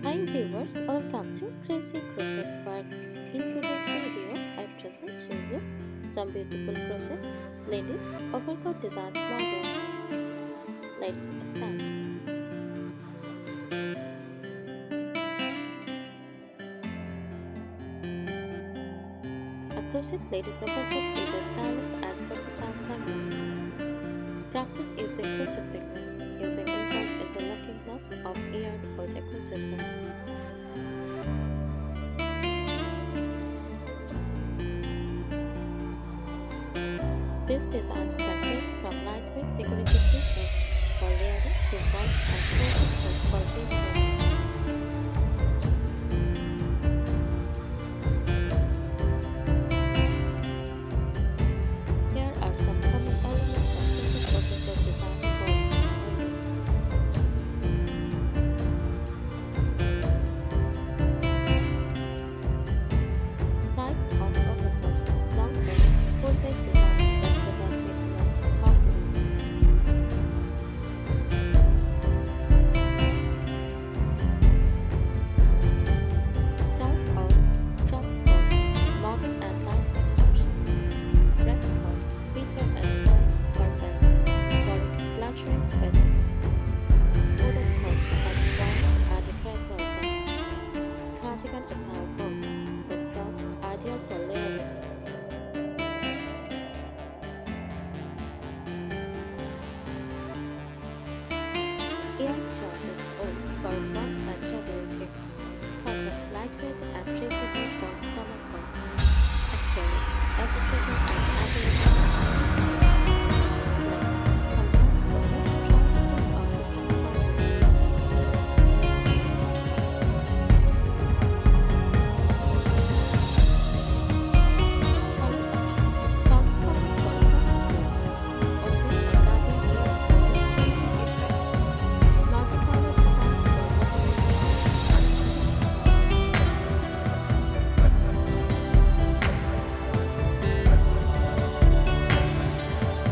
Hi viewers, welcome to Crazy Crochet Work. In today's video, I present to you some beautiful crochet ladies overcoat designs model. Let's start. A crochet ladies overcoat is a stylish and versatile garment crafted using crochet techniques using involved interlocking knobs of yarn or the crochet hook. These designs can range from lightweight decorative features for layering to warm and cozy clothes for winter. Here are some common elements of crochet overcoat designs for learning. Types of overcoats: long coats, full-bed designs that provide maximum confidence. Short or cropped coats, modern and lightweight options. Wrap coats feature a tie or belt for flattering fit. Hooded coats are wide and a casual cut. Cardigan-style coats, the front ideal for layering. Yarn choices old for warmth and durability. Cotton, lightweight and breathable for summer coats. Actually, equitable and available lace combines the best properties of different fibers. Color options: soft colors for a classic look, open or guardian ears for a changing effect. Multicolored designs for women.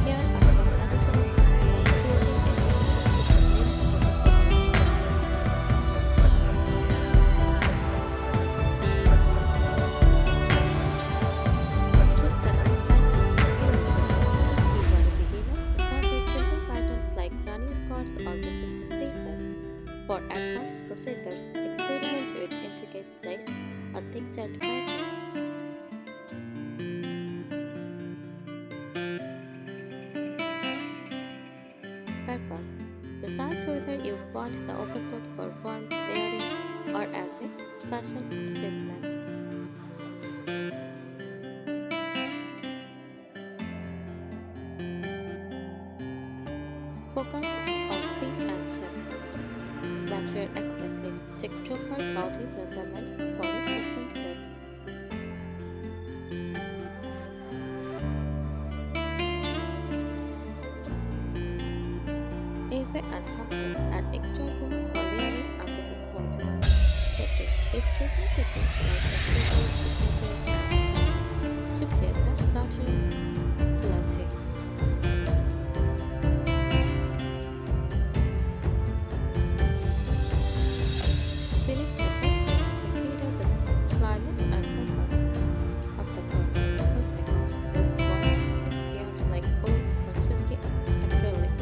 Here are some additional tips for creating a beautiful crochet ladies overcoat design. Choose the right pattern to go with it. If you are a beginner, start with simple patterns like granny squares or basic spaces. For advanced crocheters, experiment with intricate lace or thick-jet patterns. Purpose: decide whether you want the overcoat for warm layering or as a fashion statement. Focus on fit and shape. Measure accurately. Take proper body measurements for a custom fit. Easy and comfort. Add extra room for layering under the coat. Shaping. Use shaping techniques like the pieces and touch to create a flattering silhouette. Select the best time. Consider the climate and purpose of the coat. Coat icons use warm yarns like wool or silky acrylic.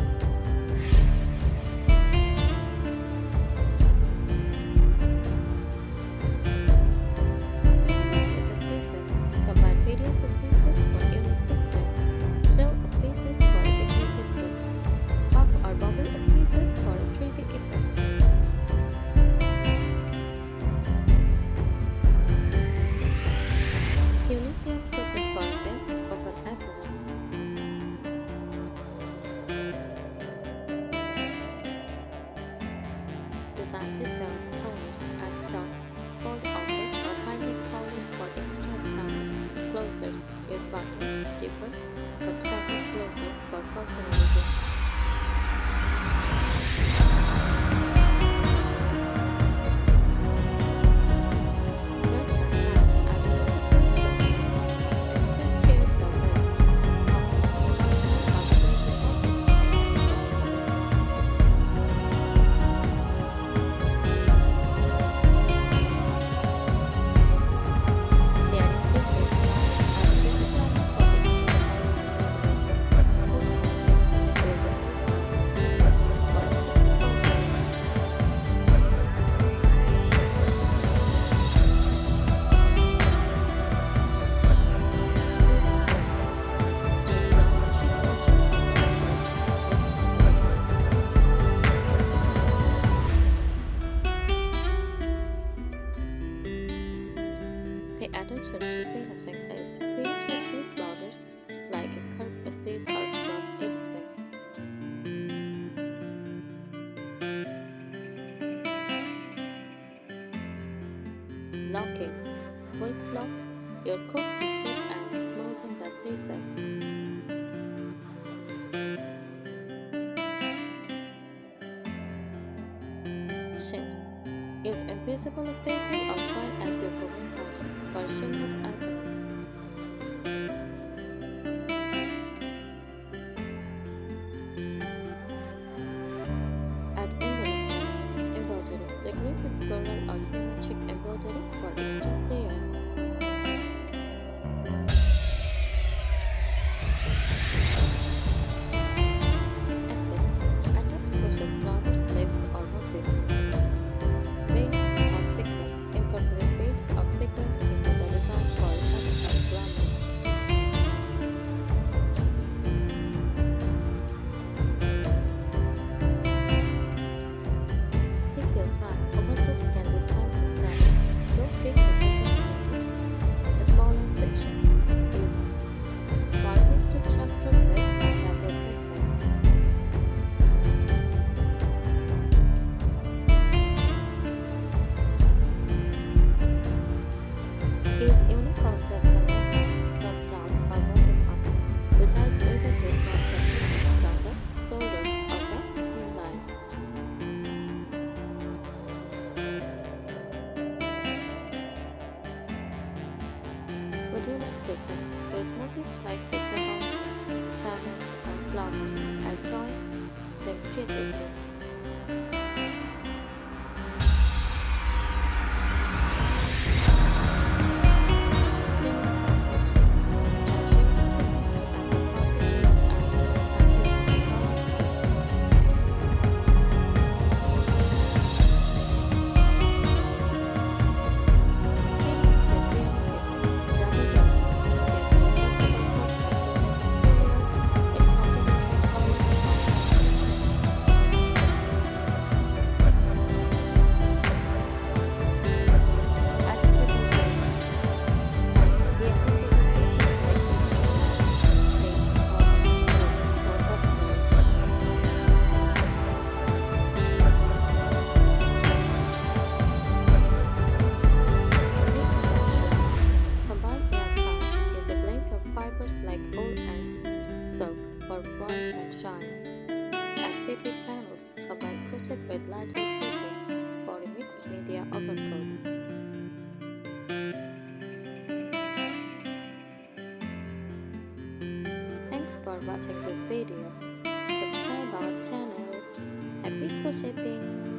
Experiment with the spaces. Combine various spaces for unique picture. Show spaces for a decorative look. Pop or bubble spaces for a 3D effect. Unity crochet for dense open aprons. Design details, colors, and sharp fold over or hiding colors for extra style. Closures use buttons, zippers, or sharpened closer for functionality. Ropes and ties add a crochet tension. Accentuate the waist, pockets, functional or decorative pockets, enhance practicality. solution to finishing is to create your neat borders like a curved stitch or scrap edging. Blocking. Quilt block your cooked sheet and smoothing the stitches. Shims. Use invisible stitching or twine as your cooking parts for seamless openings. Add embellishments. Embroidery. Decorate with floral or geometric embroidery for extra flair. Epics. Attach crochet flowers, leaves, or motifs. Beads or sequins. Incorporate beads or sequins into the design for touch and glamour. Take your time. Overcoats can be time-consuming, so break the project into smaller sections. Use markers to track progress and have your mistakes. Use unique construction methods, top-down or bottom-up, decide whether to start the project from the shoulders or the neckline. Would you like present? Use motifs like hexagons, towers, or flowers and join them creatively. Seamless construction. Try seamless techniques to avoid bumpy shapes and until the yarn is clear. Experiment with layering techniques. Double yarn rows. Get your best overcoat by crocheting 2 layers in complementary colors or patterns. Adjustable layers. And the adjustable features like extra layers, lace, or rows for versatility. Mix materials. Combine yarn types. Use a blend of fibers like wool and silk for warmth and shine. Add fabric panels. Combine crochet with lightweight fabric for a mixed media overcoat. Thanks for watching this video. Subscribe our channel. Happy crocheting!